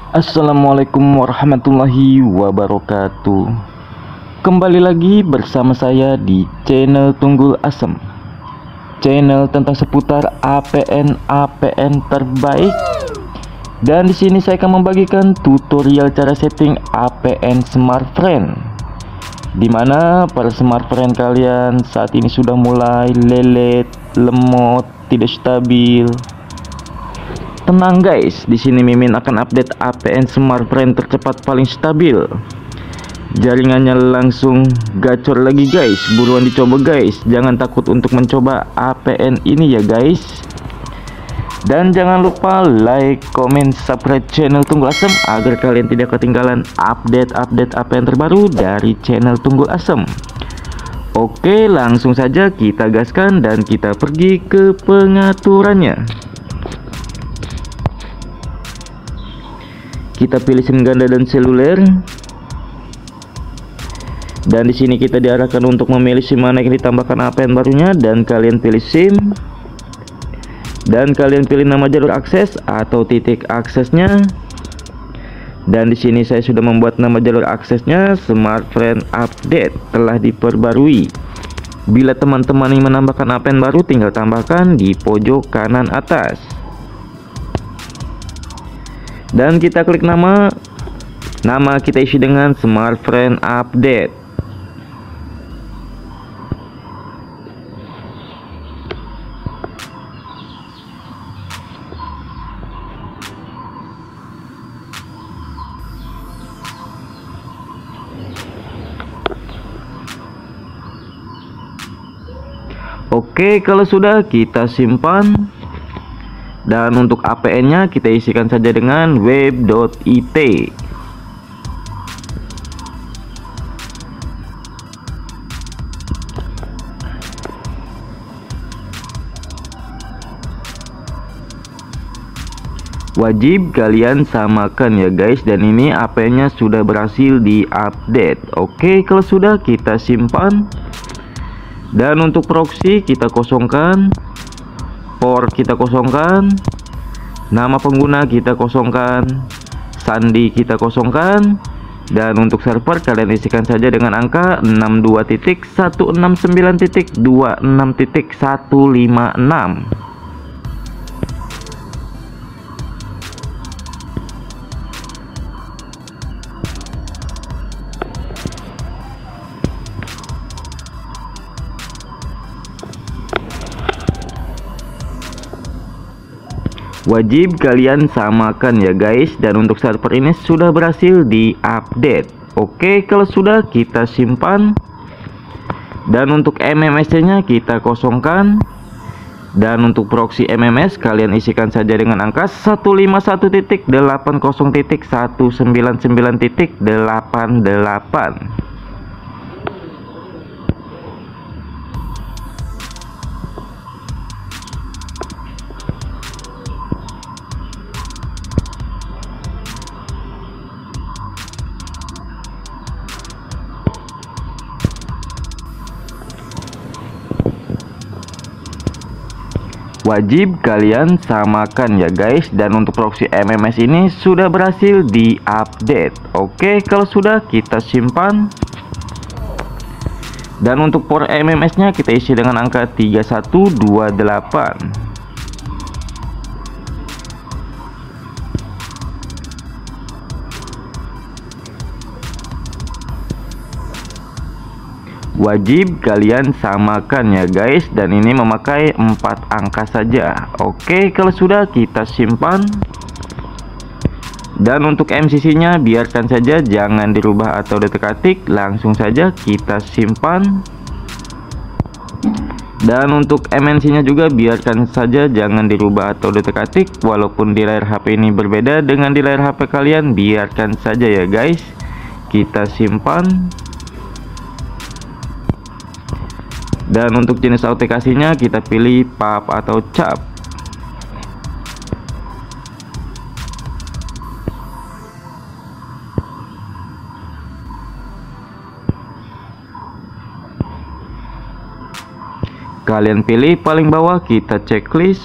Assalamualaikum warahmatullahi wabarakatuh. Kembali lagi bersama saya di channel Tunggul Asem, channel tentang seputar APN terbaik. Dan di sini saya akan membagikan tutorial cara setting APN Smartfren, dimana para smartfren kalian saat ini sudah mulai lelet, lemot, tidak stabil. Tenang guys, di sini Mimin akan update APN Smartfren tercepat paling stabil. Jaringannya langsung gacor lagi guys, buruan dicoba guys. Jangan takut untuk mencoba APN ini ya guys. Dan jangan lupa like, comment, subscribe channel Tunggul Asem agar kalian tidak ketinggalan update APN terbaru dari channel Tunggul Asem. Oke, langsung saja kita gaskan dan kita pergi ke pengaturannya. Kita pilih SIM ganda dan seluler. Dan di sini kita diarahkan untuk memilih SIM mana yang ditambahkan APN barunya, dan kalian pilih SIM. Dan kalian pilih nama jalur akses atau titik aksesnya. Dan di sini saya sudah membuat nama jalur aksesnya Smartfren Update telah diperbarui. Bila teman-teman ingin menambahkan APN baru, tinggal tambahkan di pojok kanan atas. Dan kita klik nama kita isi dengan Smartfren Update. Oke, kalau sudah kita simpan. Dan untuk APN-nya kita isikan saja dengan web.it. Wajib kalian samakan ya guys, dan ini APN-nya sudah berhasil diupdate. Oke, kalau sudah kita simpan. Dan untuk proxy kita kosongkan, port kita kosongkan, nama pengguna kita kosongkan, sandi kita kosongkan, dan untuk server kalian isikan saja dengan angka 62.169.26.156. Wajib kalian samakan ya guys, dan untuk server ini sudah berhasil diupdate. Oke, kalau sudah kita simpan. Dan untuk MMS-nya kita kosongkan. Dan untuk proxy MMS kalian isikan saja dengan angka 151.80.199.88. Wajib kalian samakan ya guys, dan untuk proxy MMS ini sudah berhasil diupdate. Oke, kalau sudah kita simpan. Dan untuk port MMS nya kita isi dengan angka 3128. Wajib kalian samakan ya guys, dan ini memakai 4 angka saja. Oke, kalau sudah kita simpan. Dan untuk MCC nya biarkan saja, jangan dirubah atau ditekan-ketik, langsung saja kita simpan. Dan untuk MNC nya juga biarkan saja, jangan dirubah atau ditekan-ketik. Walaupun di layar HP ini berbeda dengan di layar HP kalian, biarkan saja ya guys. Kita simpan. Dan untuk jenis autentikasinya kita pilih PAP atau CAP. Kalian pilih paling bawah, kita checklist.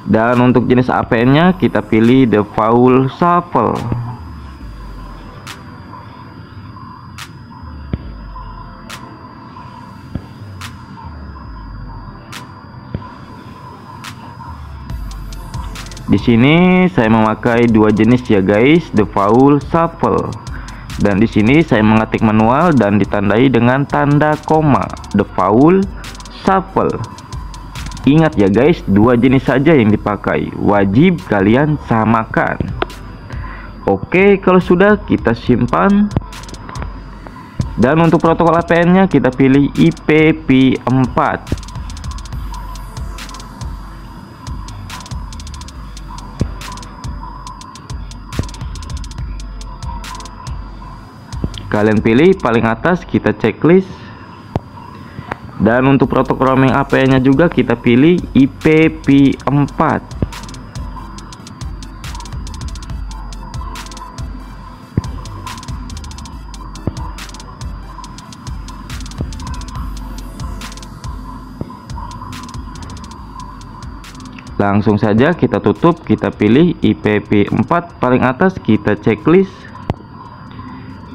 Dan untuk jenis APN-nya kita pilih Default Shuffle. Di sini saya memakai dua jenis ya guys, Default Shuffle. Dan di sini saya mengetik manual dan ditandai dengan tanda koma, Default Shuffle. Ingat ya guys, dua jenis saja yang dipakai, wajib kalian samakan. Oke, kalau sudah kita simpan. Dan untuk protokol APN-nya kita pilih IPv4. Kalian pilih paling atas, kita checklist. Dan untuk protokol roaming APN-nya juga kita pilih IPv4. Langsung saja kita tutup, kita pilih IPv4 paling atas, kita checklist.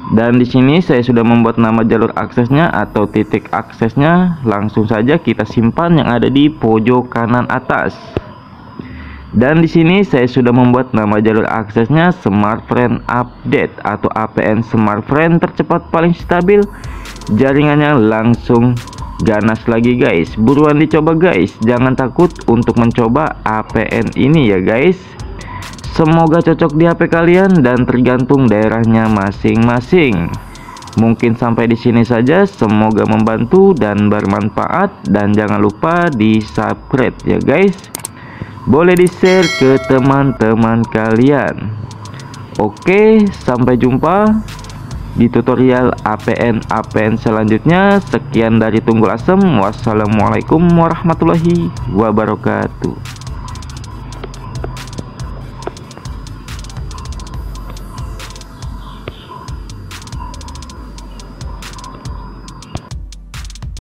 Dan di sini saya sudah membuat nama jalur aksesnya atau titik aksesnya. Langsung saja kita simpan yang ada di pojok kanan atas. Dan di sini saya sudah membuat nama jalur aksesnya Smartfren Update atau APN Smartfren tercepat paling stabil. Jaringannya langsung ganas lagi guys. Buruan dicoba guys, jangan takut untuk mencoba APN ini ya guys. Semoga cocok di HP kalian dan tergantung daerahnya masing-masing. Mungkin sampai di sini saja, semoga membantu dan bermanfaat, dan jangan lupa di-subscribe ya guys. Boleh di-share ke teman-teman kalian. Oke, sampai jumpa di tutorial APN selanjutnya. Sekian dari Tunggul Asem. Wassalamualaikum warahmatullahi wabarakatuh.